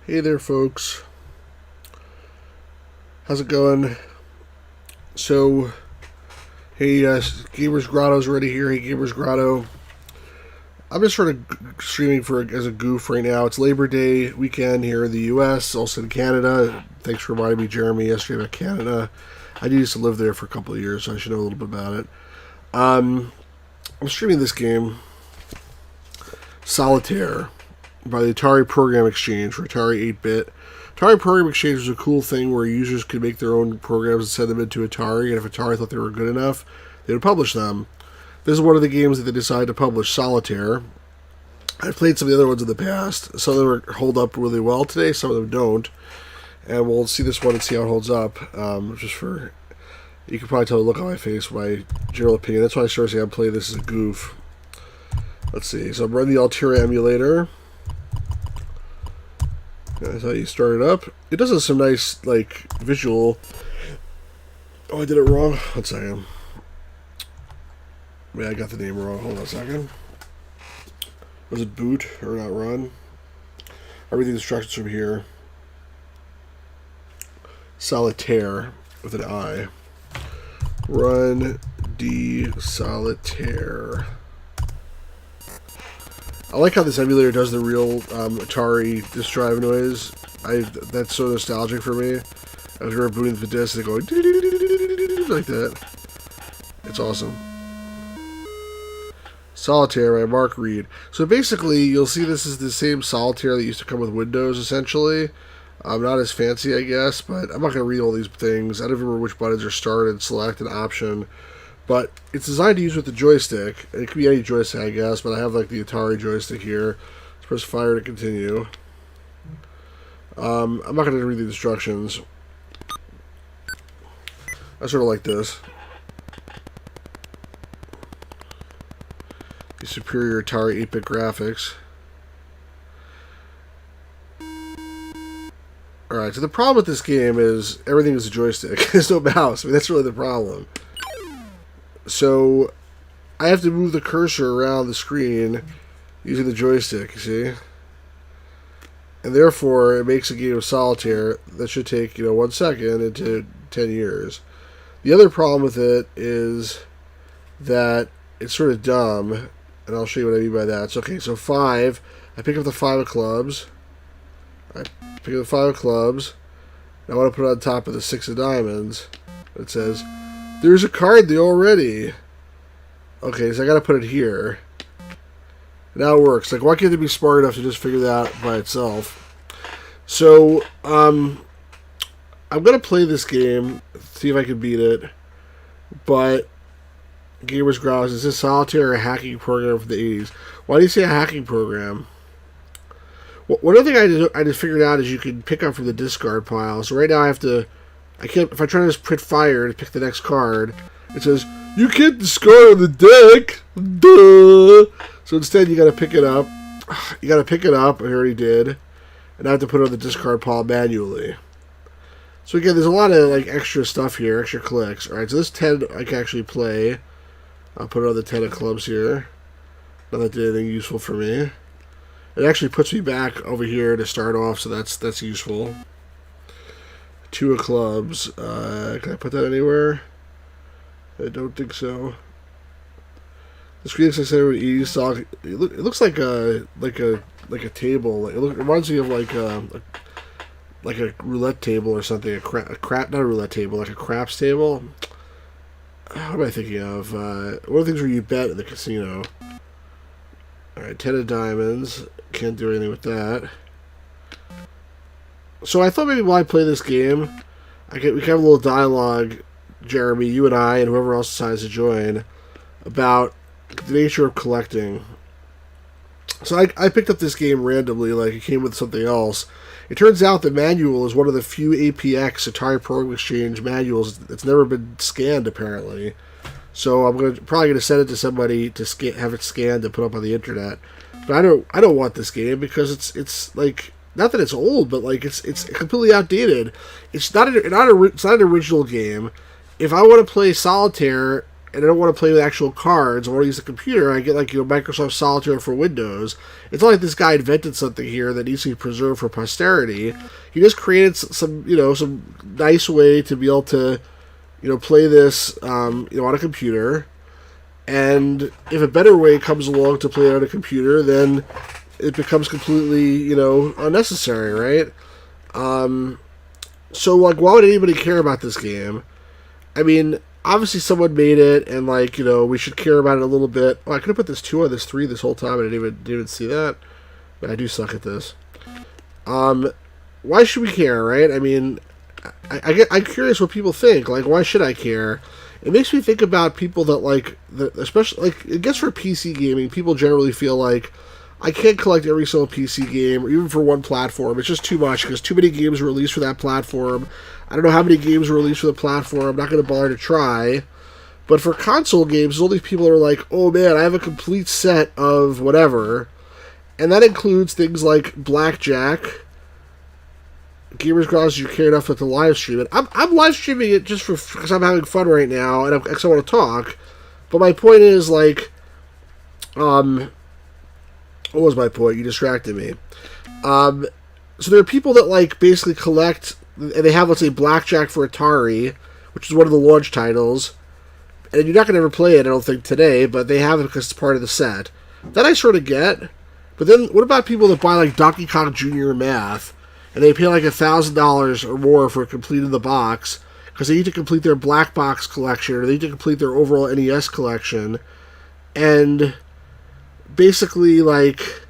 Hey there, folks. How's it going? So, hey, Gamers Grotto's already here. Hey, Gamers Grotto. I'm just sort of streaming as a goof right now. It's Labor Day weekend here in the U.S., also in Canada. Thanks for reminding me, Jeremy, yesterday about Canada. I used to live there for a couple of years, so I should know a little bit about it. I'm streaming this game, Solitaire, by the Atari Program Exchange for Atari 8-bit. Atari Program Exchange was a cool thing where users could make their own programs and send them into Atari, and if Atari thought they were good enough, they would publish them. This is one of the games that they decided to publish, Solitaire. I've played some of the other ones in the past. Some of them hold up really well today, some of them don't. And we'll see this one and see how it holds up. Just for, you can probably tell the look on my face, my general opinion. That's why I started saying I'm playing this as a goof. Let's see. So I'm running the Altair emulator. That's how you start it up. It does have some nice, like, visual. Oh, I did it wrong. 1 second. Yeah, I got the name wrong. Hold on a second. Was it boot or not run? I'll read the instructions from here. Solitaire with an I. Run D Solitaire. I like how this emulator does the real Atari disk drive noise. That's so nostalgic for me. I was remember booting the disc and going like that. It's awesome. Solitaire by Mark Reed. So basically, you'll see this is the same Solitaire that used to come with Windows, essentially. Not as fancy, I guess, but I'm not going to read all these things. I don't remember which buttons are start and select and option. But it's designed to use with the joystick. It could be any joystick, I guess, but I have like the Atari joystick here. Let's press fire to continue. I'm not going to read the instructions. I sort of like this. The superior Atari 8-bit graphics. Alright, so the problem with this game is everything is a joystick. There's no mouse. I mean, that's really the problem. So, I have to move the cursor around the screen using the joystick, you see? And therefore, it makes a game of Solitaire that should take, 1 second into 10 years. The other problem with it is that it's sort of dumb, and I'll show you what I mean by that. So, okay, so 5, I pick up the 5 of clubs. I pick up the 5 of clubs. I want to put it on top of the 6 of diamonds. It says, there's a card there already. Okay, so I gotta put it here. Now it works. Like, why can't they be smart enough to just figure that out by itself? So, I'm gonna play this game, see if I can beat it. But, Gamers Grouse, is this Solitaire a hacking program from the 80s? Why do you say a hacking program? Well, one other thing I just figured out is you can pick up from the discard pile. So right now I can't, if I try to just print fire to pick the next card, it says, you can't discard the deck! Duh! So instead you gotta pick it up. You gotta pick it up, I already did. And I have to put it on the discard pile manually. So again, there's a lot of like extra stuff here, extra clicks. Alright, so this 10 I can actually play. I'll put it on the 10 of clubs here. Not that did anything useful for me. It actually puts me back over here to start off, so that's useful. 2 of clubs. Can I put that anywhere? I don't think so. The screen looks like I said with ease. It looks like a table. It reminds me of like a roulette table or something. Not a roulette table, like a craps table. What am I thinking of? One of the things where you bet at the casino. Alright, 10 of diamonds. Can't do anything with that. So I thought maybe while I play this game, we can have a little dialogue, Jeremy, you and I, and whoever else decides to join, about the nature of collecting. So I picked up this game randomly, like it came with something else. It turns out the manual is one of the few APX, Atari Program Exchange manuals that's never been scanned, apparently. So I'm probably going to send it to somebody to have it scanned and put up on the internet. But I don't want this game because it's like, not that it's old, but like it's completely outdated. It's not an original game. If I want to play Solitaire and I don't want to play with actual cards, I want to use the computer, I get like, Microsoft Solitaire for Windows. It's not like this guy invented something here that needs to be preserved for posterity. He just created some nice way to be able to, play this, on a computer. And if a better way comes along to play it on a computer, then it becomes completely, unnecessary, right? So, like, why would anybody care about this game? I mean, obviously someone made it, and, like, we should care about it a little bit. Oh, I could have put this 2 on this 3 this whole time, and I didn't even see that. But I do suck at this. Why should we care, right? I mean, I'm curious what people think. Like, why should I care? It makes me think about people that, like, especially, like, I guess for PC gaming, people generally feel like, I can't collect every single PC game, or even for one platform. It's just too much, because too many games are released for that platform. I don't know how many games are released for the platform. I'm not going to bother to try. But for console games, all these people are like, oh man, I have a complete set of whatever. And that includes things like Blackjack. Gamers Grounds, you care enough with the live stream it. I'm live streaming it just because I'm having fun right now, and because I want to talk. But my point is, like, what was my point? You distracted me. So there are people that, like, basically collect, and they have, let's say, Blackjack for Atari, which is one of the launch titles, and you're not going to ever play it, I don't think, today, but they have it because it's part of the set. That I sort of get. But then, what about people that buy, like, Donkey Kong Jr. Math, and they pay, like, $1,000 or more for completing the box, because they need to complete their black box collection, or they need to complete their overall NES collection, and basically, like,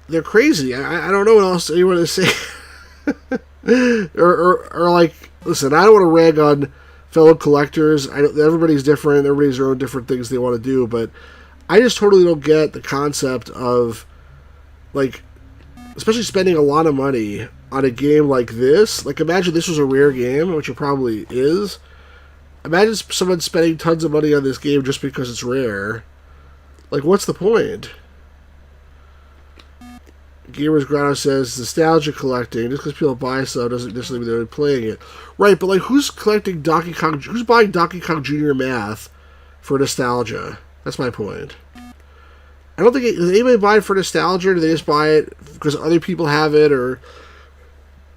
they're crazy. I don't know what else anyone to say. or like, listen, I don't want to rag on fellow collectors. Everybody's different. Everybody's their own different things they want to do, but I just totally don't get the concept of, like, especially spending a lot of money on a game like this. Like, imagine this was a rare game, which it probably is. Imagine someone spending tons of money on this game just because it's rare. Like, what's the point? Gamers Grotto says nostalgia collecting. Just because people buy stuff doesn't necessarily mean they're playing it. Right, but, like, who's collecting Donkey Kong? Who's buying Donkey Kong Jr. Math for nostalgia? That's my point. I don't think does anybody buy it for nostalgia, or do they just buy it because other people have it, or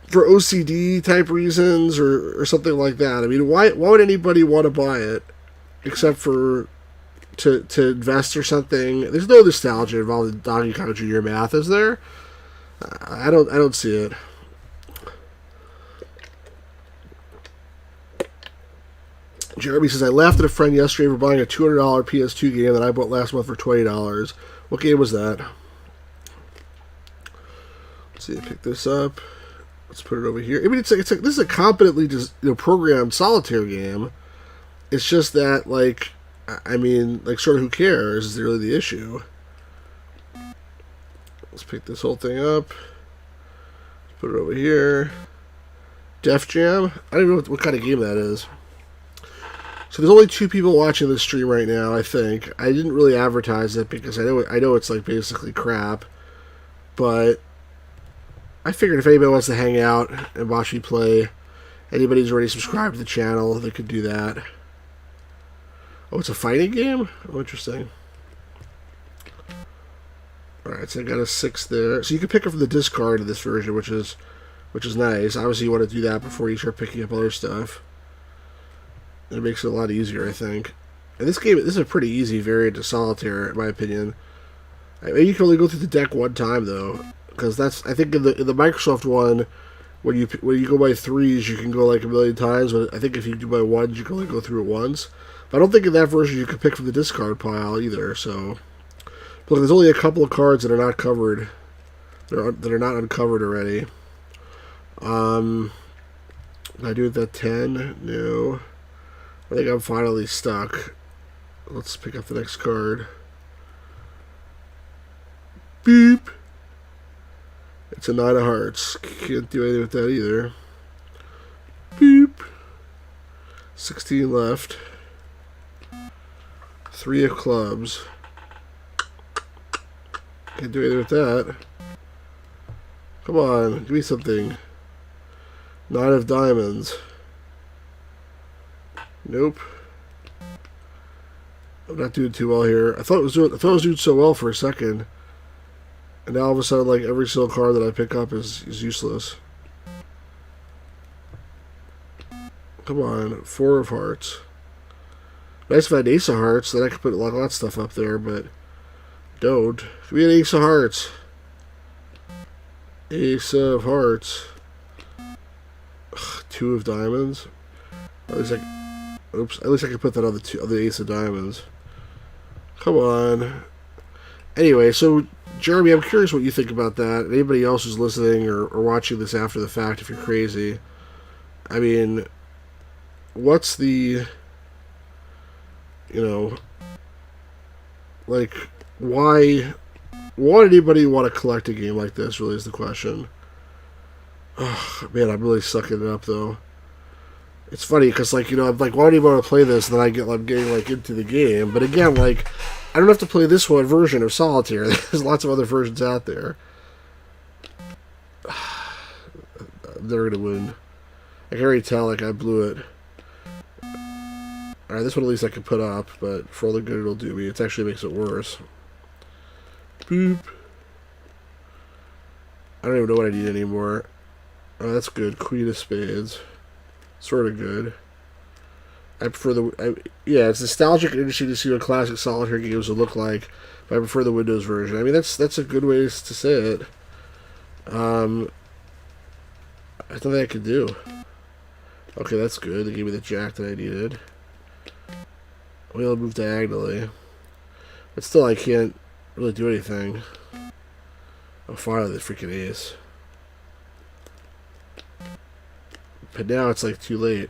for OCD type reasons, or something like that? I mean, why would anybody want to buy it except for to invest or something? There's no nostalgia involved in Donkey Kong Jr. Math, is there? I don't see it. Jeremy says, I laughed at a friend yesterday for buying a $200 PS2 game that I bought last month for $20. What game was that? Let's see, I pick this up. Let's put it over here. I mean, it's like this is a competently programmed solitaire game. It's just that, like, I mean, like, sort of who cares is really the issue. Let's pick this whole thing up. Put it over here. Def Jam? I don't know what kind of game that is. So there's only 2 people watching this stream right now, I think. I didn't really advertise it because I know it's, like, basically crap. But I figured if anybody wants to hang out and watch me play, anybody who's already subscribed to the channel, they could do that. Oh, it's a fighting game? Oh, interesting. Alright, so I got a 6 there. So you can pick up from the discard of this version, which is nice. Obviously, you want to do that before you start picking up other stuff. It makes it a lot easier, I think. And this is a pretty easy variant to Solitaire, in my opinion. I mean, you can only go through the deck one time, though, because I think in the Microsoft one, when you go by 3s, you can go like a million times. But I think if you do by 1s, you can only go through it once. But I don't think in that version you can pick from the discard pile either. So, but look, there's only a couple of cards that are not covered, that are not uncovered already. Can I do it with that 10? No. I think I'm finally stuck. Let's pick up the next card. Beep. It's a 9 of hearts. Can't do anything with that either. Beep. 16 left. 3 of clubs. Can't do anything with that. Come on, give me something. 9 of diamonds. Nope. I'm not doing too well here. I thought I thought it was doing so well for a second, and now all of a sudden, like every single card that I pick up is useless. Come on, 4 of hearts. Nice if I had Ace of Hearts, then I could put a lot of stuff up there, but don't. Give me an Ace of Hearts. Ace of Hearts. Ugh, 2 of Diamonds. At least I can put that on the Ace of Diamonds. Come on. Anyway, so Jeremy, I'm curious what you think about that. Anybody else who's listening or watching this after the fact, if you're crazy. I mean, what's the, like, why would anybody want to collect a game like this, really, is the question. Oh, man, I'm really sucking it up, though. It's funny, because, like, I'm like, why do you want to play this? And then I'm getting, like, into the game. But again, like, I don't have to play this one version of Solitaire. There's lots of other versions out there. I'm never going to win. I can already tell, like, I blew it. Alright, this one at least I can put up, but for all the good it'll do me, it actually makes it worse. Boop. I don't even know what I need anymore. Oh, that's good. Queen of Spades. Sort of good. I prefer yeah, it's nostalgic and interesting to see what classic Solitaire games would look like, but I prefer the Windows version. I mean, that's a good way to say it. I don't think I could do. Okay, that's good. They gave me the jack that I needed. We'll move diagonally. But still, I can't really do anything. Oh, finally, the freaking ace. But now it's like too late.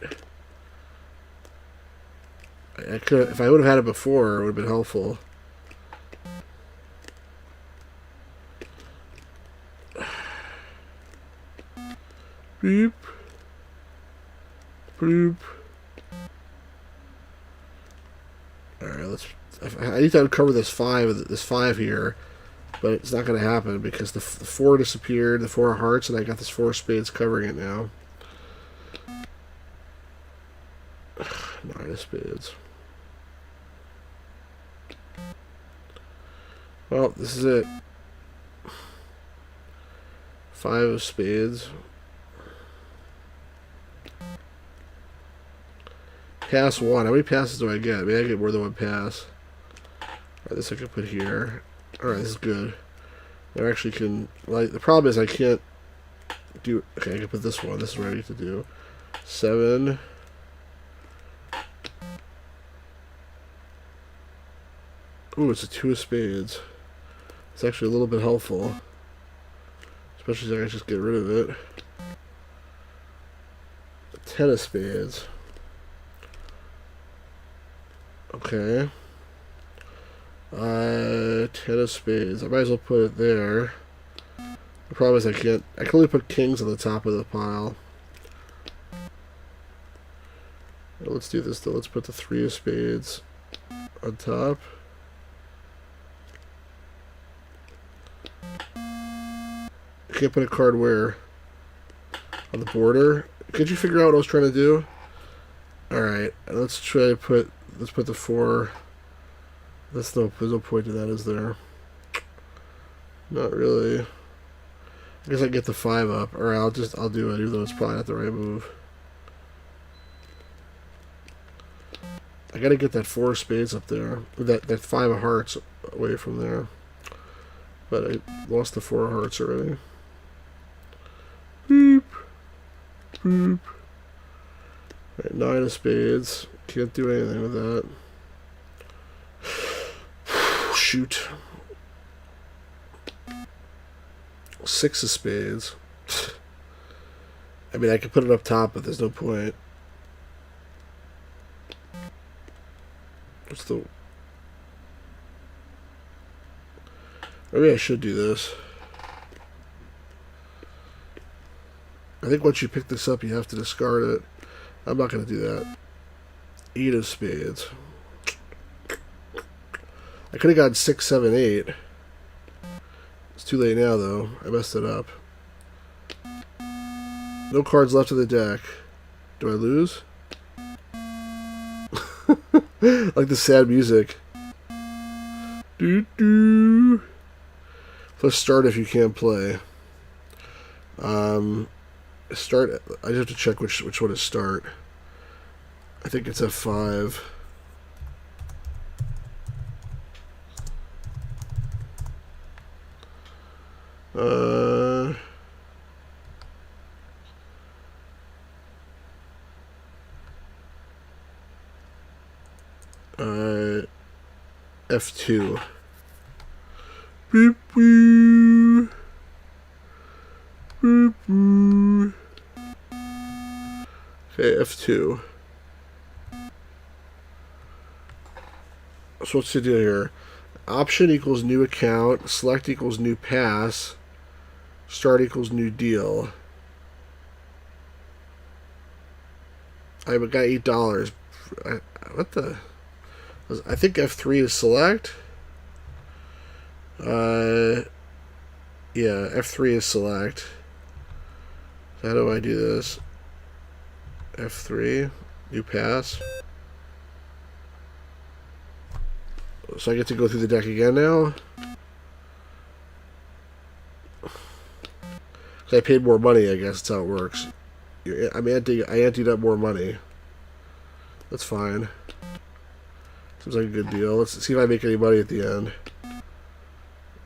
I could, if I would have had it before, it would have been helpful. Beep. Boop. Alright, let's. I need to uncover this 5 here, but it's not going to happen because the 4 disappeared, the 4 of hearts, and I got this 4 of spades covering it now. 9 of spades. Well, this is it. 5 of spades. Pass 1. How many passes do I get? Maybe I get more than 1 pass. Alright, this I can put here. Alright, this is good. I actually can. Like, the problem is I can't do. Okay, I can put this one. This is what I need to do. 7. Ooh, it's a 2 of spades. It's actually a little bit helpful. Especially if I can just get rid of it. A 10 of spades. Okay. 10 of spades. I might as well put it there. The problem is I can only put kings on the top of the pile. Well, let's do this though. Let's put the 3 of spades on top. I can't put a card where? On the border? Could you figure out what I was trying to do? Alright, let's try to put, let's put the 4. There's no point to that, is there? Not really. I guess I get the 5 up. Or I'll do it, even though it's probably not the right move. I gotta get that 4 of spades up there. That 5 of hearts away from there. But I lost the 4 of hearts already. Boop. Boop. Right, 9 of spades. Can't do anything with that. Shoot. 6 of spades. I mean, I could put it up top, but there's no point. What's the... Maybe I should do this. I think once you pick this up, you have to discard it. I'm not going to do that. 8 of spades. I could have gotten 6, 7, 8. It's too late now, though. I messed it up. No cards left in the deck. Do I lose? Like the sad music. Do do. Let's start if you can't play. Start. I just have to check which one is start. I think it's F5. F2. Boop boop. Boop boop. Okay, F2. So what's the deal here? Option equals new account. Select equals new pass. Start equals new deal. I got $8. What the? I think F3 is select. Yeah, F3 is select. How do I do this? F3, new pass. So I get to go through the deck again now. So I paid more money, I guess that's how it works. I anteed up more money. That's fine. Seems like a good deal. Let's see if I make any money at the end.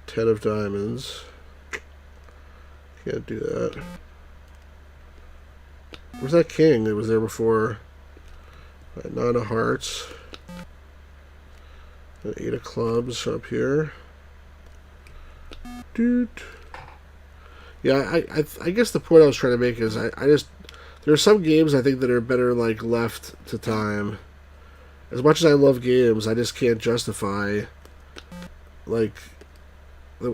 10 of diamonds. Can't do that. Where's that king that was there before? 9 of hearts. And 8 of clubs up here. Dude. Yeah, I guess the point I was trying to make is I just there are some games I think that are better like left to time. As much as I love games, I just can't justify like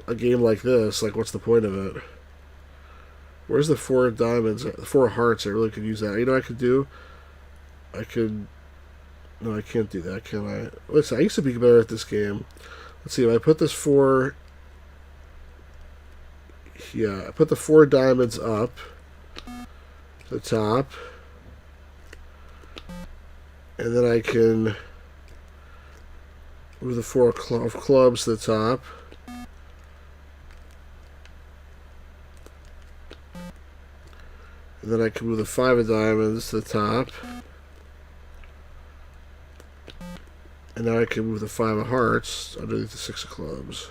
a game like this. Like, what's the point of it? Where's the 4 of diamonds? The 4 of hearts. I really could use that. You know what I could do? I could. No, I can't do that, can I? Listen, I used to be better at this game. Let's see, if I put this 4... Yeah, I put the 4 diamonds up to the top. And then I can move the 4 of clubs to the top. And then I can move the 5 of diamonds to the top. And now I can move the 5 of hearts underneath the 6 of clubs.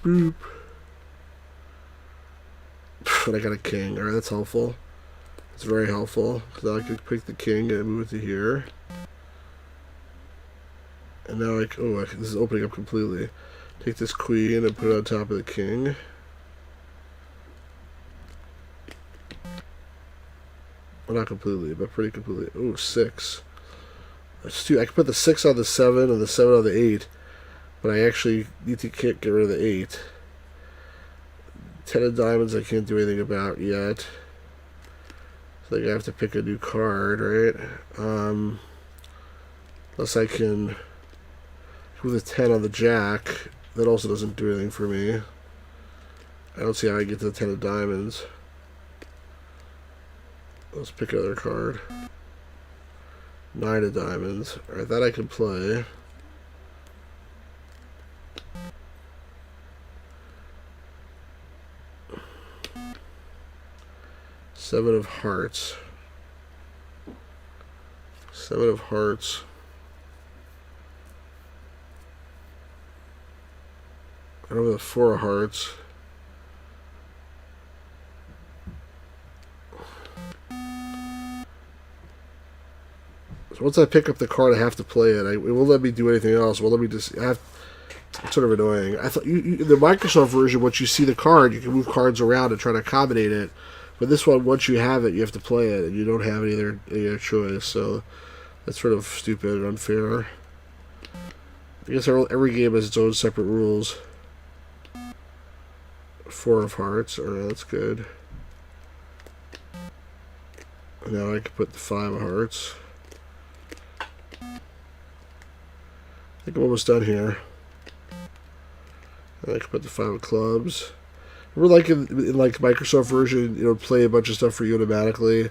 Boop. And I got a king. Alright, that's helpful. It's very helpful. So now I can pick the king and move it to here. And now this is opening up completely. Take this queen and put it on top of the king. Well, not completely, but pretty completely. Oh, 6. That's 2. I can put the 6 on the 7 and the 7 on the 8. But I actually need to get rid of the 8. 10 of diamonds I can't do anything about yet. So I have to pick a new card, right? Unless I can move the 10 on the jack. That also doesn't do anything for me. I don't see how I get to the 10 of diamonds. Let's pick another card. 9 of diamonds. Alright, that I can play. Seven of hearts. 7 of hearts. I don't have the 4 of hearts. So once I pick up the card, I have to play it. It won't let me do anything else. It won't let me just. It's sort of annoying. I thought the Microsoft version, once you see the card, you can move cards around and try to accommodate it. But this one, once you have it, you have to play it, and you don't have any other choice. So that's sort of stupid and unfair. I guess every game has its own separate rules. 4 of hearts. Alright, that's good. And now I can put the 5 of hearts. I think I'm almost done here. And I can put the 5 of clubs. Remember, like in like Microsoft version, play a bunch of stuff for you automatically, and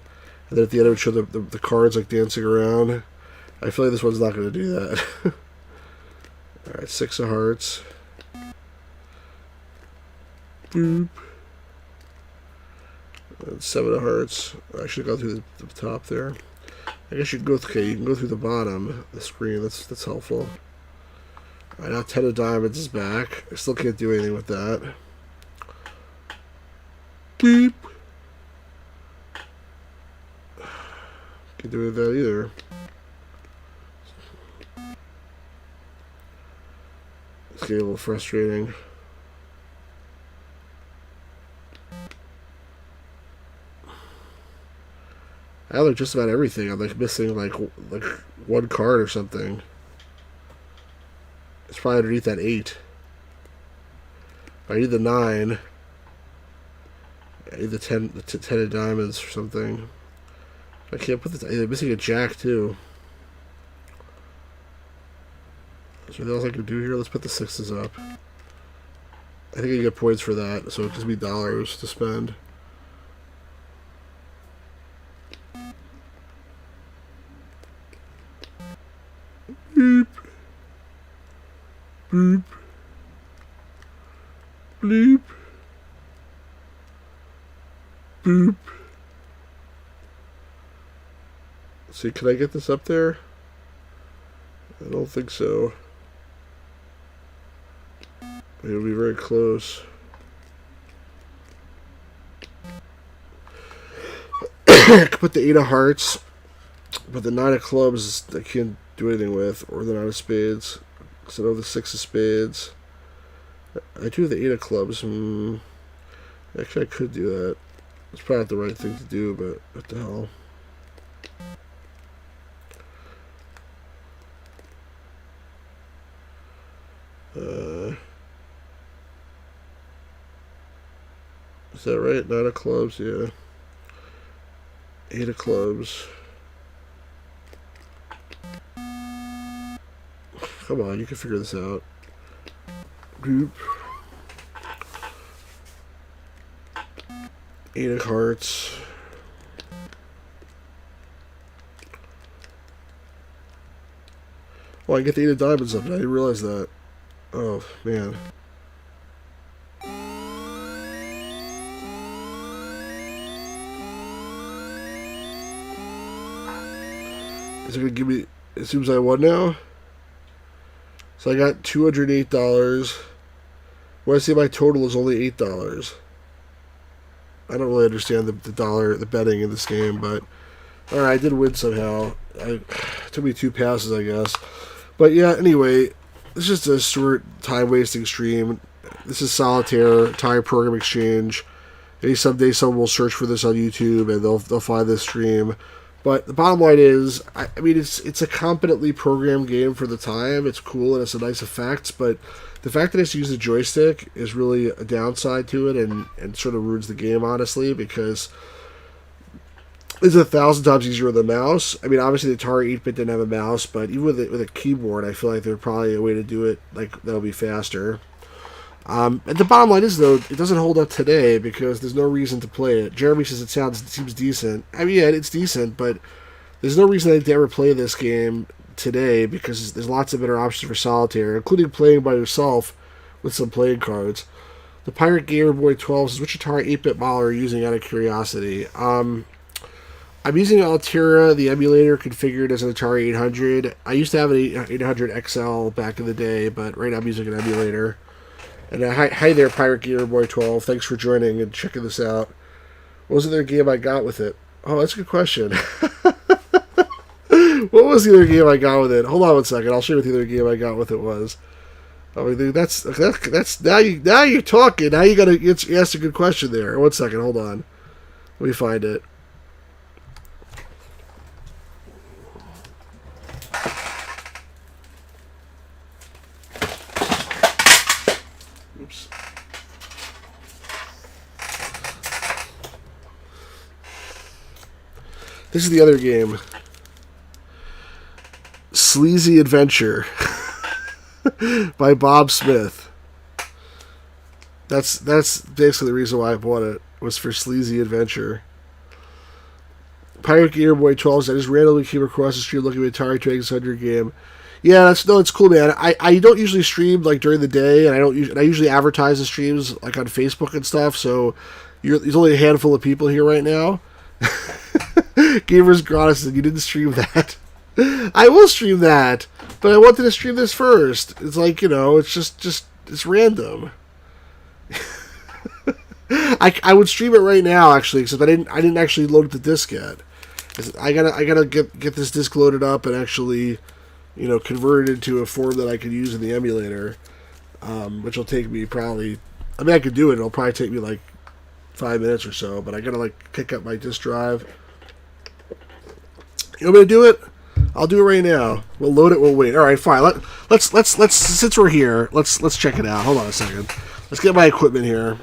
then at the end it would show the cards like dancing around, and I feel like this one's not going to do that. Alright, 6 of hearts. Boop. And 7 of hearts. I should go through the top there. I guess you can go. Okay, you can go through the bottom of the screen. That's helpful. Alright, now 10 of diamonds is back. I still can't do anything with that. Beep. Can't do any of that either. It's getting a little frustrating. I like just about everything. I'm like missing like one card or something. It's probably underneath that 8. I need the 9. I need the 10 of diamonds or something. I can't put this. I'm missing a jack too. Is there anything else I can do here? Let's put the 6s up. I think I get points for that, so it gives me dollars to spend. Beep. Boop. Bleep. Boop. See, can I get this up there? I don't think so. It'll be very close. I could put the 8 of hearts, but the 9 of clubs I can't do anything with, or the 9 of spades. So I know the 6 of spades. I do the 8 of clubs. Actually, I could do that. It's probably not the right thing to do, but what the hell. Is that right? 9 of clubs, yeah. 8 of clubs. Come on, you can figure this out. Group. 8 of hearts. Oh, I get the 8 of diamonds up. I didn't realize that. Oh, man. Is it going to give me... It seems I won now? So I got $208. When I say my total is only $8. I don't really understand the betting in this game, but... Alright, I did win somehow. It took me 2 passes, I guess. But yeah, anyway... This is just a short, time-wasting stream. This is Solitaire, Atari Program Exchange. Maybe someday someone will search for this on YouTube and they'll find this stream. But the bottom line is, I mean, it's a competently programmed game for the time. It's cool and it's a nice effect, but the fact that it's used a joystick is really a downside to it and sort of ruins the game, honestly, because it's 1,000 times easier with a mouse. I mean, obviously the Atari 8-bit didn't have a mouse, but even with a keyboard, I feel like there's probably a way to do it like that'll be faster. And the bottom line is, though, it doesn't hold up today because there's no reason to play it. Jeremy says it seems decent. I mean, yeah, it's decent, but there's no reason to ever play this game today because there's lots of better options for Solitaire, including playing by yourself with some playing cards. The Pirate Gamer Boy 12 says, which Atari 8-bit model are you using out of curiosity? I'm using Altera, the emulator, configured as an Atari 800. I used to have an 800 XL back in the day, but right now I'm using an emulator. And hi there, Pirate Gamer Boy 12. Thanks for joining and checking this out. What was the other game I got with it? Oh, that's a good question. What was the other game I got with it? Hold on one second. I'll show you what the other game I got with it was. I mean, that's now you're talking. Now you gotta ask a good question there. One second. Hold on. Let me find it. Oops. This is the other game. Sleazy Adventure by Bob Smith. That's basically the reason why I bought it, was for Sleazy Adventure. Pirate Gamer Boy 12 said, I just randomly came across the stream looking at Atari 2600 game. Yeah, it's cool, man. I don't usually stream like during the day, and I usually advertise the streams like on Facebook and stuff. So there's only a handful of people here right now. Gamers Gratis said, you didn't stream that. I will stream that, but I wanted to stream this first. It's like, it's just it's random. I would stream it right now, actually, except I didn't actually load the disc yet. I gotta get this disc loaded up and actually, convert it into a form that I could use in the emulator, which will take me probably. I mean, I could do it. It'll probably take me like 5 minutes or so. But I gotta pick up my disc drive. You want me to do it? I'll do it right now. We'll load it. We'll wait. All right, fine. Let's since we're here, let's check it out. Hold on a second. Let's get my equipment here.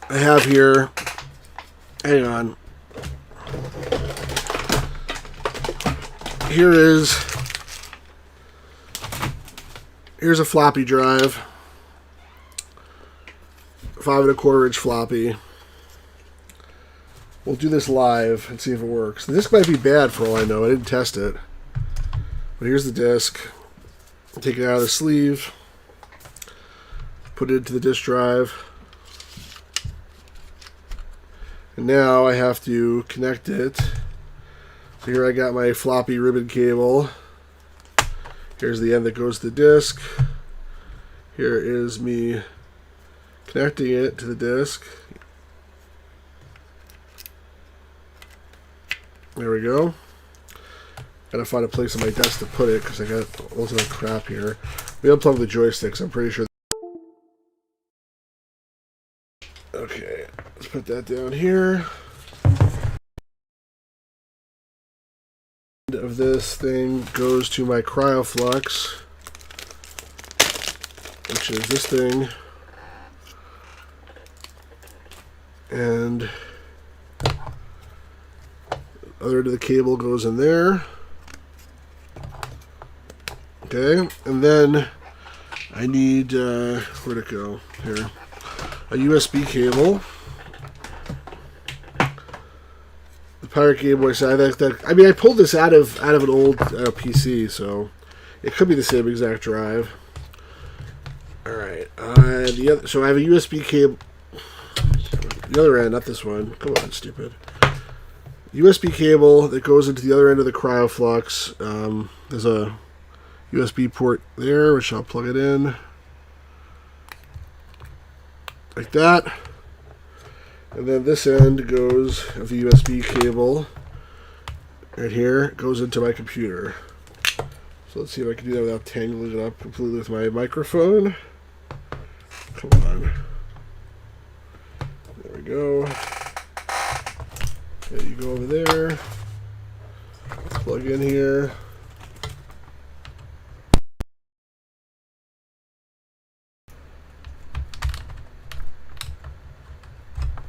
I have here. Hang on. Here's a floppy drive. 5 1/4 inch floppy. We'll do this live and see if it works. The disc might be bad for all I know. I didn't test it. But here's the disc. Take it out of the sleeve. Put it into the disc drive. And now I have to connect it. So here I got my floppy ribbon cable. Here's the end that goes to the disc. Here is me connecting it to the disc. There we go. Gotta find a place on my desk to put it because I got all this other crap here. We unplugged the joysticks, I'm pretty sure. Okay, let's put that down here. End of this thing goes to my CryoFlux, which is this thing. And other end of the cable goes in there. Okay, and then I need, where'd it go? Here. A USB cable. The Pirate Game Boy side. I mean, I pulled this out of an old PC, so it could be the same exact drive. All right. So I have a USB cable. The other end, not this one. Come on, stupid. USB cable that goes into the other end of the CryoFlux. There's a USB port there, which I'll plug it in. Like that. And then this end goes of the USB cable right here, goes into my computer. So let's see if I can do that without tangling it up completely with my microphone. Come on. There we go. Okay, you go over there. Plug in here.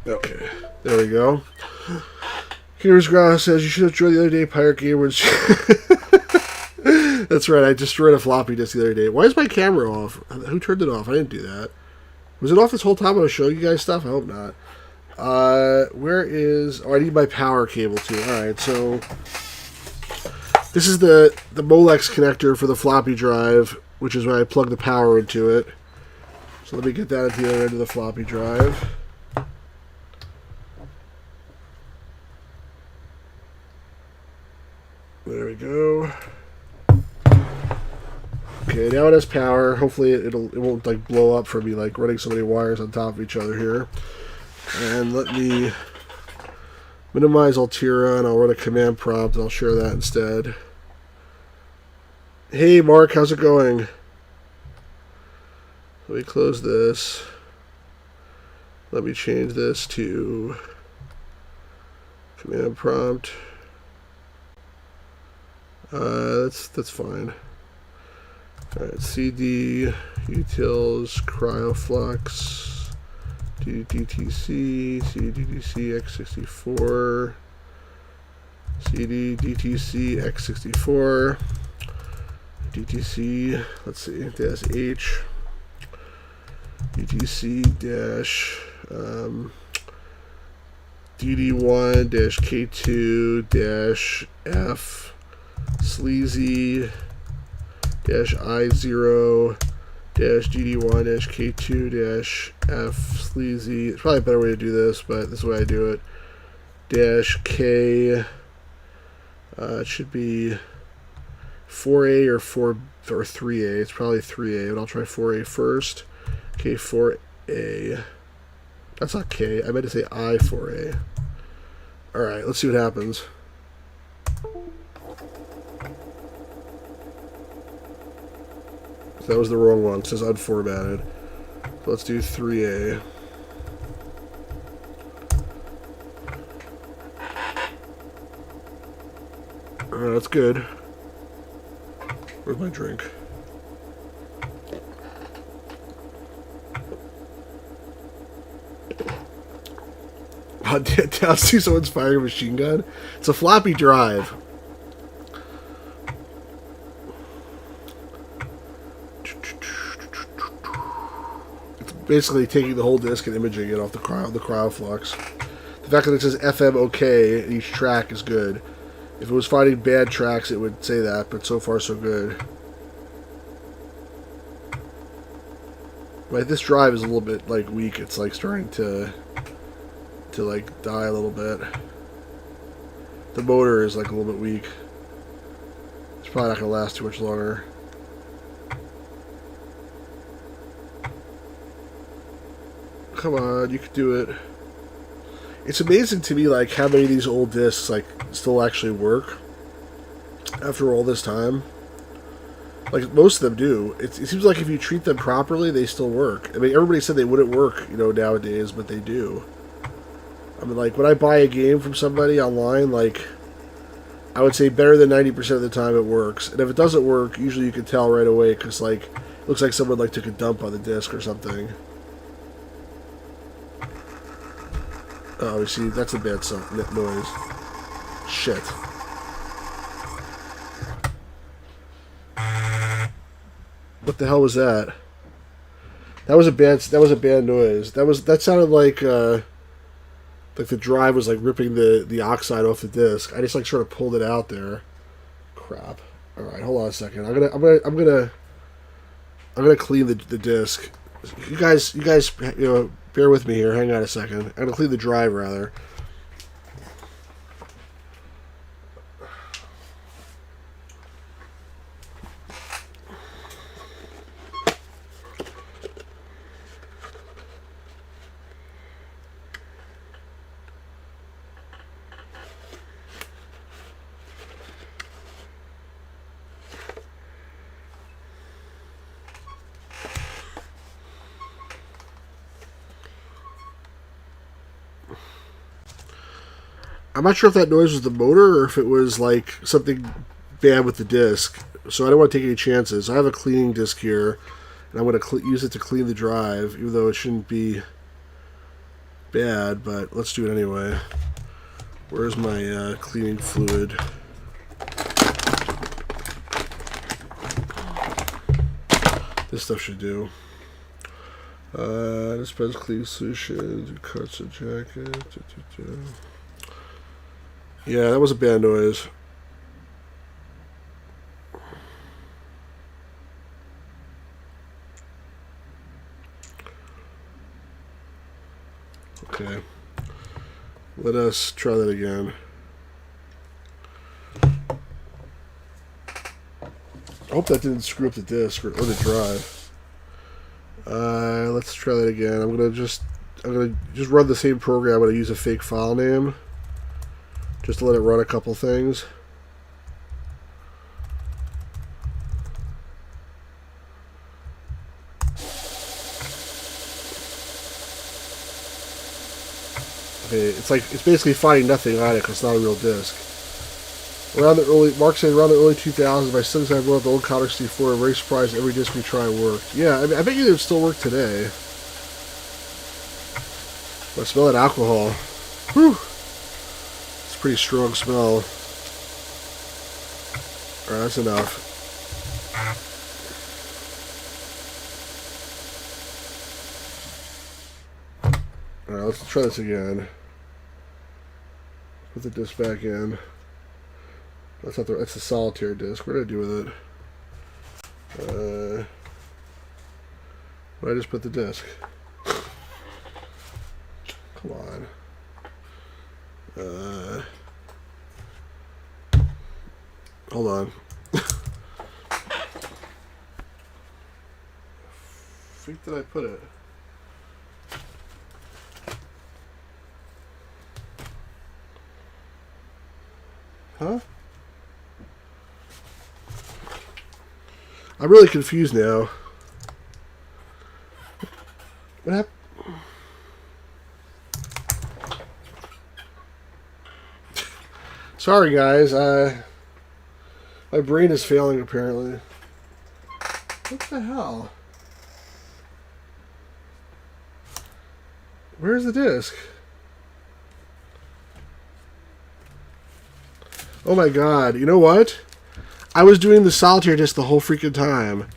Okay, there we go. Here's Grouse says, you should have joined the other day, Pirate Gamers. That's right, I destroyed a floppy disk the other day. Why is my camera off? Who turned it off? I didn't do that. Was it off this whole time I was showing you guys stuff? I hope not. Where is... Oh, I need my power cable too. Alright, so... This is the Molex connector for the floppy drive, which is where I plug the power into it. So let me get that at the other end of the floppy drive. There we go. Okay, now it has power. Hopefully it won't like blow up from me like running so many wires on top of each other here. And let me minimize Altera and I'll run a command prompt and I'll share that instead. Hey Mark, how's it going? Let me close this. Let me change this to command prompt. That's fine. Alright, CD, utils, CryoFlux, DTC, CDDC x64, CD, DTC x64, DTC, let's see, dash H, DTC dash DD1-K2-F sleazy -I0 -DD1-K2-F sleazy. It's probably a better way to do this, but this is the way I do it. -K. It should be 4A or 3A. It's probably 3A, but I'll try 4A first. K4A. That's not K. I meant to say I4A. Alright, let's see what happens. So that was the wrong one. It says unformatted. So let's do 3A. Alright, that's good. Where's my drink? I'll see someone's firing a machine gun. It's a floppy drive. It's basically taking the whole disc and imaging it off the cryoflux. The fact that it says FM OK each track is good. If it was finding bad tracks, it would say that, but so far so good. Right, this drive is a little bit like weak. It's like starting to like die a little bit. The motor is like a little bit weak. It's probably not gonna last too much longer. Come on, you can do it. It's amazing to me like how many of these old discs like still actually work after all this time. Like most of them do. It seems like if you treat them properly, they still work. I mean, everybody said they wouldn't work, nowadays, but they do. I mean, like, when I buy a game from somebody online, like, I would say better than 90% of the time it works. And if it doesn't work, usually you can tell right away, because, like, it looks like someone, like, took a dump on the disc or something. Oh, you see, that's a bad noise. Shit. What the hell was that? That was a bad noise. That sounded like the drive was like ripping the oxide off the disc. I just like sort of pulled it out there. Crap. All right, hold on a second. I'm gonna clean the disc. You guys, bear with me here. Hang on a second. I'm gonna clean the drive rather. I'm not sure if that noise was the motor or if it was like something bad with the disc. So I don't want to take any chances. I have a cleaning disc here, and I'm going to use it to clean the drive, even though it shouldn't be bad, but let's do it anyway. Where's my cleaning fluid? This stuff should do. Dispense cleaning solution, cuts a jacket. Yeah, that was a bad noise. Okay. Let us try that again. I hope that didn't screw up the disc or the drive. Let's try that again. I'm gonna just run the same program. I'm gonna use a fake file name. Just to let it run a couple things. Okay, it's basically finding nothing on it because it's not a real disc. Mark said around the early 2000s, my sons had brought the old Codex C4. I'm very surprised every disc we tried worked. Yeah, I mean, I bet you it would still work today. I smell that alcohol. Whew. Pretty strong smell. Alright, that's enough. Alright, let's try this again. Put the disc back in. That's not the. That's the Solitaire disc. What did I do with it? I just put the disc. Come on. Hold on. Freak did I put it? Huh? I'm really confused now. What happened? Sorry, guys. My brain is failing, apparently. What the hell? Where's the disc? Oh my god. You know what? I was doing the Solitaire disc the whole freaking time.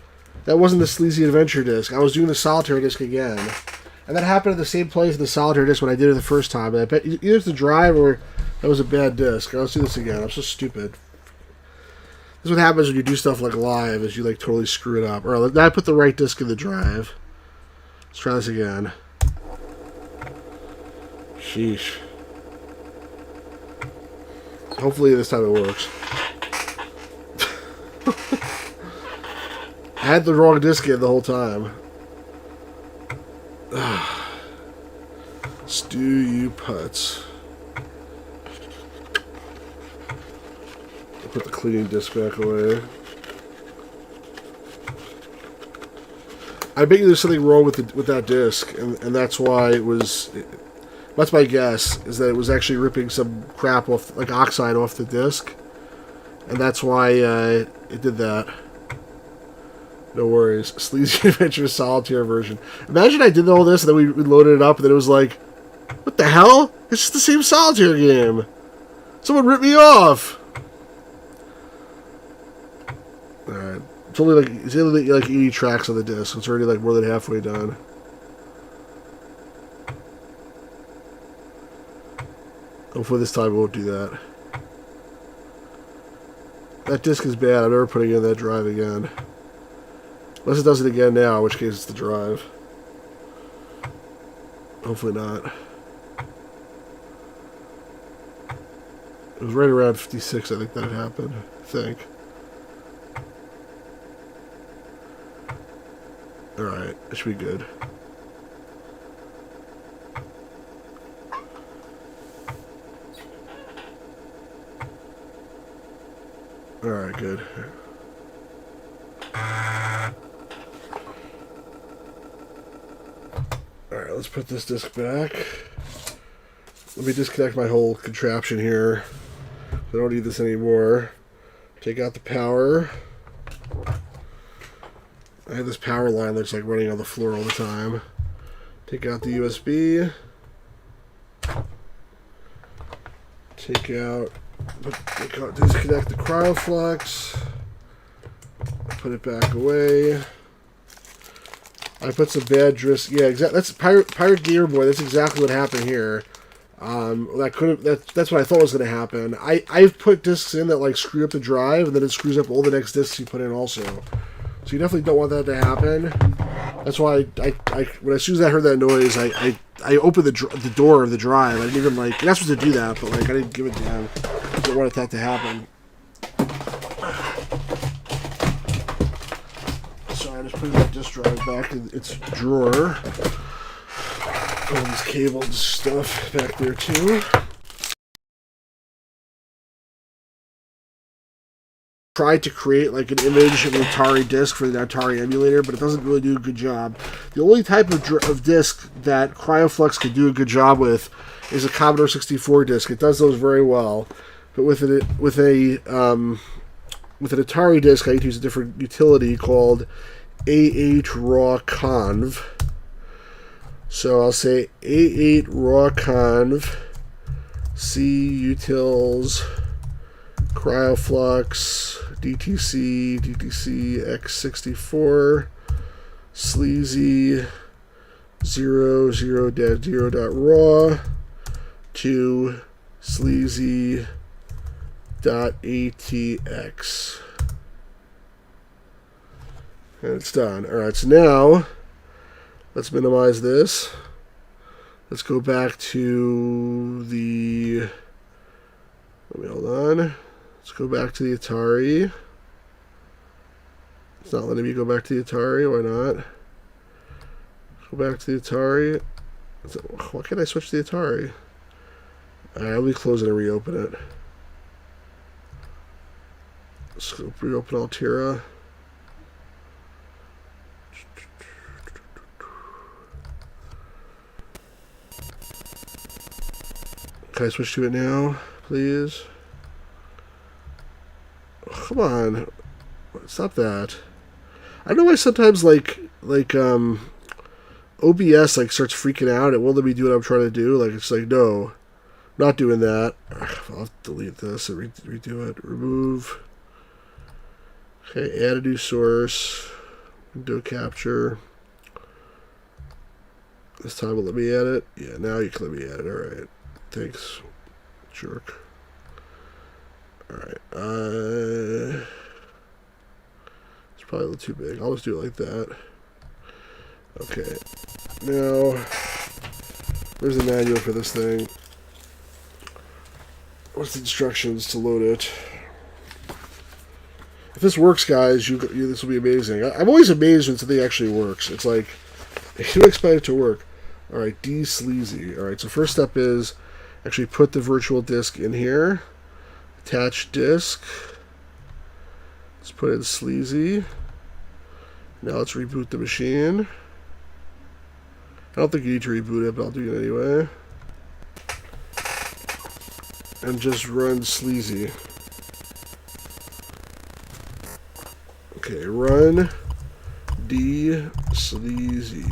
That wasn't the Sleazy Adventure disc. I was doing the Solitaire disc again. And that happened at the same place in the Solitaire disc when I did it the first time. And I bet either it's the drive or that was a bad disc. Let's do this again. I'm so stupid. This is what happens when you do stuff like live, is you like totally screw it up. Alright, now I put the right disc in the drive. Let's try this again. Sheesh. Hopefully this time it works. I had the wrong disc in the whole time. Stew you putts. I'll put the cleaning disc back away. I bet you there's something wrong with that disc, and that's why it was. That's my guess, is that it was actually ripping some crap off, like oxide off the disc, and that's why it did that. No worries. Sleazy Adventure Solitaire version. Imagine I did all this and then we loaded it up and then it was like, what the hell? It's just the same Solitaire game. Someone ripped me off. Alright. It's only like 80 tracks on the disc. It's already like more than halfway done. Hopefully this time it won't do that. That disc is bad. I'm never putting in that drive again. Unless it does it again now, in which case it's the drive. Hopefully not. It was right around 56, I think that happened. I think. Alright, it should be good. Alright, good. Alright, let's put this disc back. Let me disconnect my whole contraption here. I don't need this anymore. Take out the power. I have this power line that's like running on the floor all the time. Take out the USB. Disconnect the CryoFlux. Put it back away. I put some bad drisk. Yeah, exactly. That's Pirate Gamer Boy. That's exactly what happened here. That's what I thought was going to happen. I've put discs in that like screw up the drive, and then it screws up all the next discs you put in also. So you definitely don't want that to happen. That's why when as soon as I heard that noise, I opened the door of the drive. I didn't even like. You're not supposed to do that, but like I didn't give a damn. I didn't want that to happen. So I just put that disk drive back in its drawer. All this cable stuff back there too. Tried to create like an image of an Atari disc for the Atari emulator, but it doesn't really do a good job. The only type of disc that CryoFlux could do a good job with is a Commodore 64 disc. It does those very well, but with an Atari disc, I need to use a different utility called A8RawConv. So I'll say A8RawConv C utils CryoFlux DTC X64 sleazy 00.raw to sleazy.atx. And it's done. Alright, so now let's minimize this. Let's go back to the... hold on. Let's go back to the Atari. It's not letting me go back to the Atari. Why not? Go back to the Atari. Why can't I switch to the Atari? Alright, let me close it and reopen it. Let's go reopen Altera. Can I switch to it now, please? Oh, come on. Stop that. I know why sometimes like OBS like starts freaking out. It won't let me do what I'm trying to do. Like it's like, no, not doing that. I'll delete this and redo it. Remove. Okay, add a new source. Window capture. This time will let me add it. Yeah, now you can let me add it. Alright. Thanks, jerk. Alright. It's probably a little too big. I'll just do it like that. Okay. Now, where's the manual for this thing? What's the instructions to load it? If this works, guys, this will be amazing. I'm always amazed when something actually works. It's like, you expect it to work. Alright, de-sleazy. Alright, so first step is actually put the virtual disk in here. Attach disk. Let's put in sleazy. Now let's reboot the machine. I don't think you need to reboot it, but I'll do it anyway. And just run sleazy. Okay, run de-sleazy.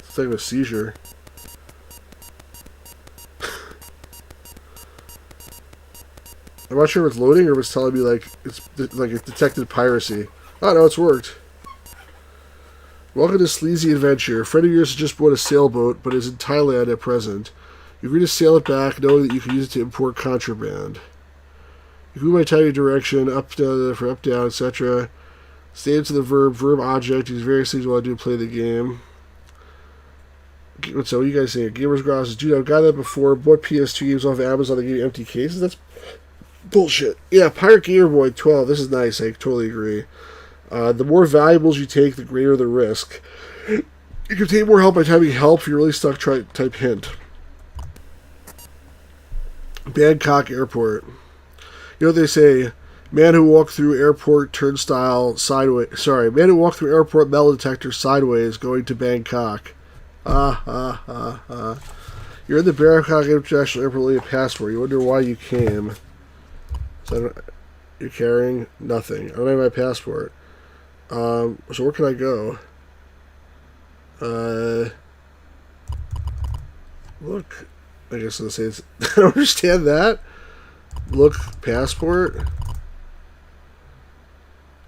It's like a seizure. I'm not sure if it's loading or if it's telling me like it detected piracy. Oh no, it's worked. Welcome to Sleazy Adventure. A friend of yours has just bought a sailboat, but is in Thailand at present. You agree to sail it back, knowing that you can use it to import contraband. You can move by typing direction, up, down, for up, down, etc. Stay into the verb object. Use various things while I do play the game. So what are you guys saying? Gamers Grouse says, dude, I've got that before. Bought PS2 games off Amazon. They give you empty cases. That's bullshit. Yeah, Pirate Gamer Boy 12. This is nice. I totally agree. The more valuables you take, the greater the risk. You can take more help by typing help. If you're really stuck, try type hint. Bangkok Airport. You know what they say? Man who walked through airport turnstile sideways. Sorry, man who walked through airport metal detector sideways going to Bangkok. You're in the Bangkok International Airport with a passport. You wonder why you came. So you're carrying nothing. I don't have my passport. So where can I go? Look. I guess I'll say it's... I don't understand that. Look, passport.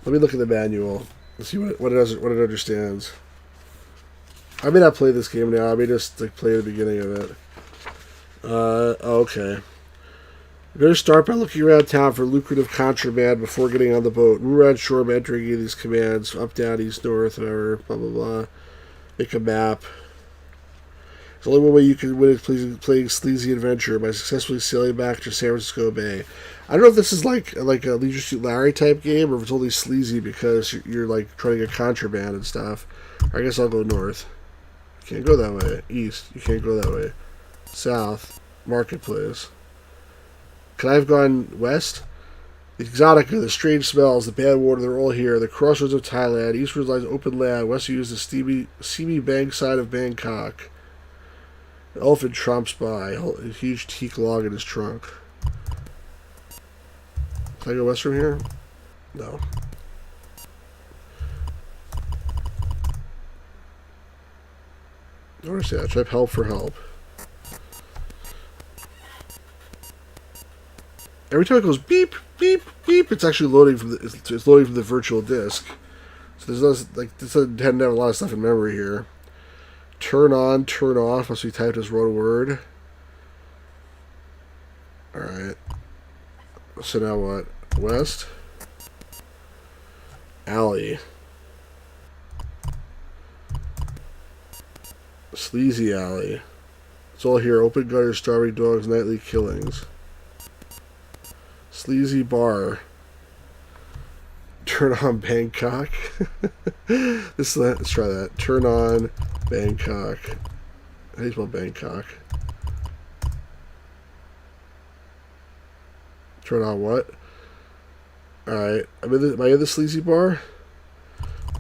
Let me look at the manual and see what it understands. I may not play this game now. I may just like play the beginning of it. Okay. You're going to start by looking around town for lucrative contraband before getting on the boat. Move around shore by entering any of these commands. Up, down, east, north, whatever. Blah, blah, blah. Make a map. There's only one way you can win playing Sleazy Adventure by successfully sailing back to San Francisco Bay. I don't know if this is like a Leisure Suit Larry type game or if it's only sleazy because you're like trying to get contraband and stuff. I guess I'll go north. You can't go that way. East. You can't go that way. South. Marketplace. Could I have gone west? The exotica, the strange smells, the bad water, they're all here. The crossroads of Thailand. Eastward lies open land. Westward is the seamy bank side of Bangkok. An elephant tromps by. A huge teak log in his trunk. Can I go west from here? No. I don't understand. Type help for help. Every time it goes beep, beep, beep, it's actually loading from it's loading from the virtual disk. So there's less, like, this doesn't tend to have a lot of stuff in memory here. Turn on, turn off, must be typed as one word. Alright. So now what? West. Alley. Sleazy Alley. It's all here. Open gutters, starving dogs, nightly killings. Sleazy Bar. Turn on Bangkok. Let's try that. Turn on Bangkok. How do you spell Bangkok? Turn on what? Alright. Am I in the Sleazy Bar?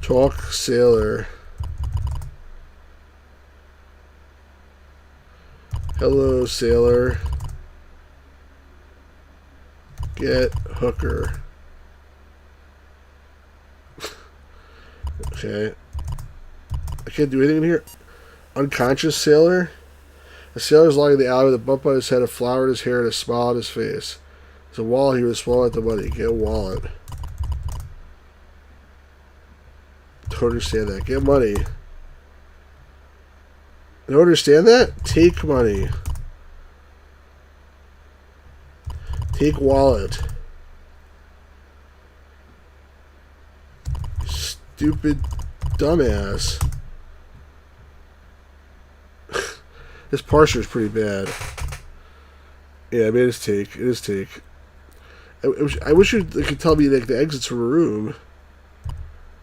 Talk Sailor. Hello, sailor. Get hooker. Okay. I can't do anything in here. Unconscious sailor. A sailor is lying in the alley with a bump on his head, a flower in his hair, and a smile on his face. There's a wallet here with a small amount of money. Get a wallet. Don't understand that. Get money. I don't understand that? Take money. Take wallet. Stupid dumbass. This parser is pretty bad. Yeah, I mean, it is take. It is take. I wish you could tell me, like, the exits from a room.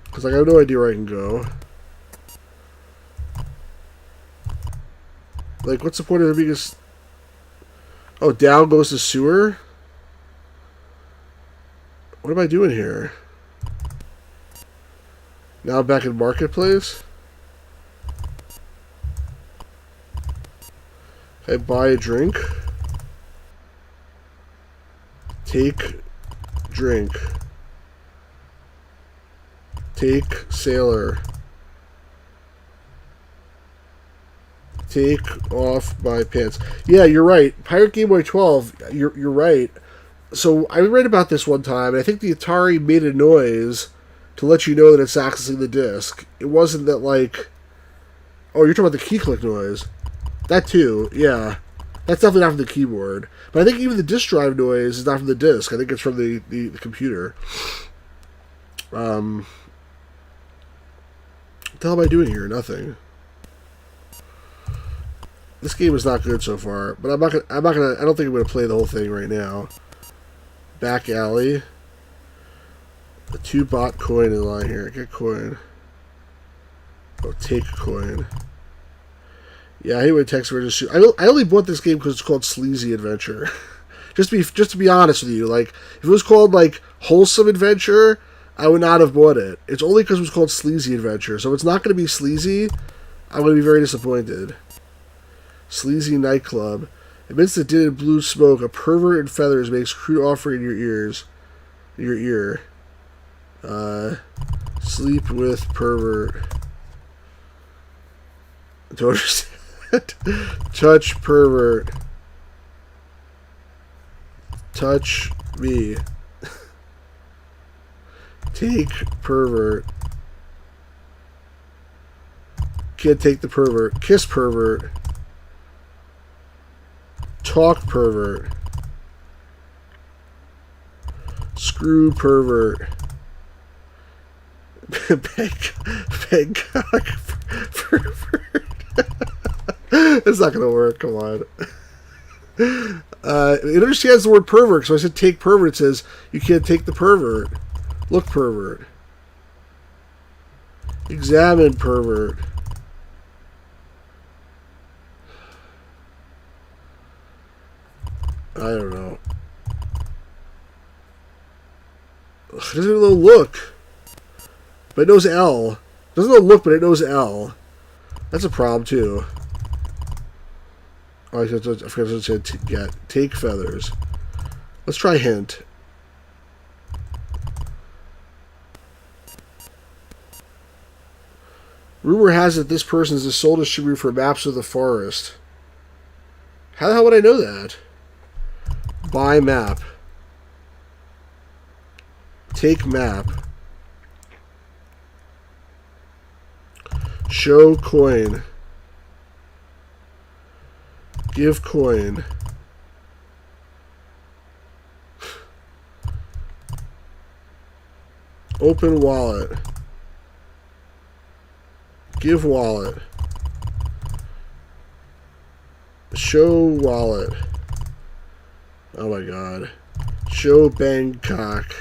Because, like, I have no idea where I can go. Like, what's the point of the biggest... Oh, down goes the sewer? What am I doing here? Now I'm back in Marketplace? I buy a drink? Take drink. Take sailor. Take off my pants. Yeah, you're right. Pirate Game Boy 12, you're right. So I read about this one time, and I think the Atari made a noise to let you know that it's accessing the disc. It wasn't that, like... Oh, you're talking about the key click noise. That too, yeah. That's definitely not from the keyboard. But I think even the disk drive noise is not from the disc. I think it's from the computer. What the hell am I doing here? Nothing. This game is not good so far, but I don't think I'm gonna play the whole thing right now. Back alley. The 2 bot coin in line here. Get coin. Oh, take coin. Yeah, I hate when text were just. I only bought this game because it's called Sleazy Adventure. just to be honest with you, like if it was called like Wholesome Adventure, I would not have bought it. It's only because it was called Sleazy Adventure. So if it's not going to be sleazy, I'm going to be very disappointed. Sleazy Nightclub. Amidst the din and blue smoke, a pervert in feathers makes crude offering in your ears. In your ear. Sleep with pervert. Don't understand. Touch pervert. Touch me. Take pervert. Can't take the pervert. Kiss pervert. Talk pervert. Screw pervert. Bangkok pervert. It's not gonna work, come on. It understands the word pervert, so I said take pervert. It says you can't take the pervert. Look pervert. Examine pervert. I don't know. It doesn't even know look. But it knows L. It doesn't know look, but it knows L. That's a problem, too. Oh, I forgot to say get. Take feathers. Let's try hint. Rumor has it this person is the sole distributor for maps of the forest. How the hell would I know that? Buy map. Take map. Show coin. Give coin. Open wallet. Give wallet. Show wallet. Oh my god. Show Bangkok.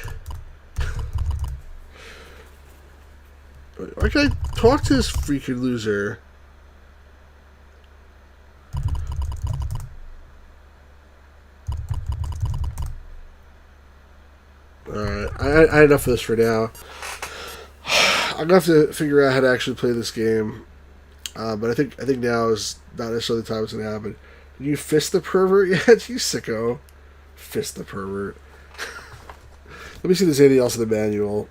Why can't I talk to this freaking loser? Alright, I had enough of this for now. I'm gonna have to figure out how to actually play this game. But I think now is not necessarily the time it's gonna happen. Can you fist the pervert yet? You sicko. Fist the pervert. Let me see if there's anything else in the manual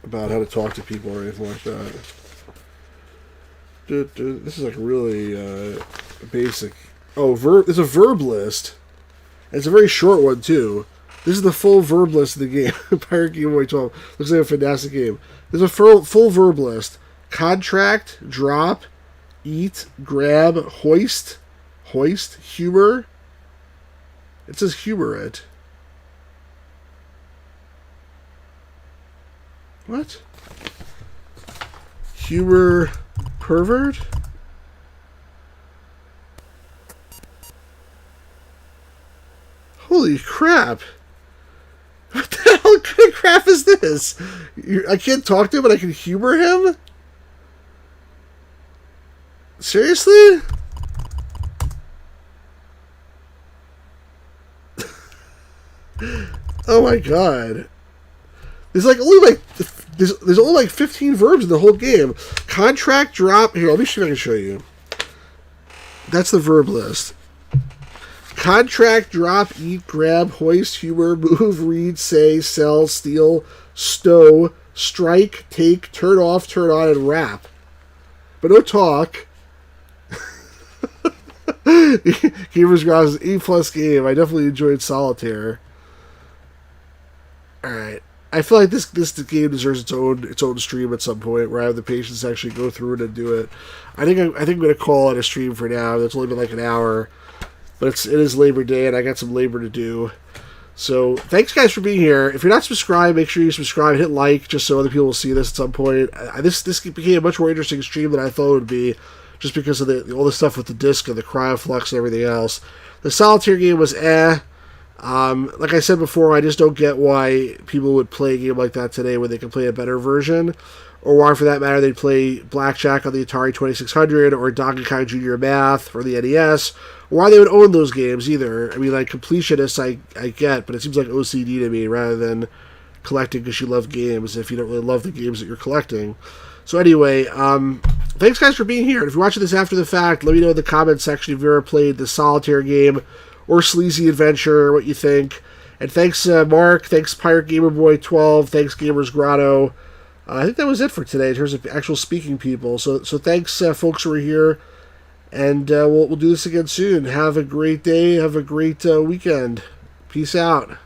about how to talk to people or anything like that. This is like really basic. Oh, there's a verb list. And it's a very short one too. This is the full verb list of the game. Pirate Game Boy 12. Looks like a fantastic game. There's a full verb list. Contract, drop, eat, grab, hoist, humor. It says humor it. What? Humor pervert? Holy crap. What the hell kind of crap is this? I can't talk to him, but I can humor him? Seriously? Oh my god. There's only like 15 verbs in the whole game. Contract, drop. Here, let me see if I can show you. That's the verb list. Contract, drop, eat, grab, hoist, humor, move, read, say, sell, steal, stow, strike, take, turn off, turn on, and rap. But no talk. Gamers Grounds is an A+ game. I definitely enjoyed Solitaire. Alright. I feel like this game deserves its own stream at some point where I have the patience to actually go through it and do it. I think I'm going to call it a stream for now. It's only been like an hour. But it is Labor Day, and I got some labor to do. So, thanks, guys, for being here. If you're not subscribed, make sure you subscribe and hit like, just so other people will see this at some point. This became a much more interesting stream than I thought it would be, just because of all the stuff with the disc and the cryoflux and everything else. The Solitaire game was like I said before, I just don't get why people would play a game like that today when they can play a better version. Or why, for that matter, they'd play Blackjack on the Atari 2600 or Donkey Kong Jr. Math for the NES. Or why they would own those games either. I mean, like, completionists I get, but it seems like OCD to me rather than collecting because you love games if you don't really love the games that you're collecting. So anyway, thanks, guys, for being here. And if you're watching this after the fact, let me know in the comments section if you've ever played the Solitaire game or Sleazy Adventure, what you think. And thanks, Mark. Thanks, Pirate Gamer Boy 12. Thanks, Gamers Grotto. I think that was it for today in terms of actual speaking people. So thanks, folks who are here. And we'll do this again soon. Have a great day. Have a great weekend. Peace out.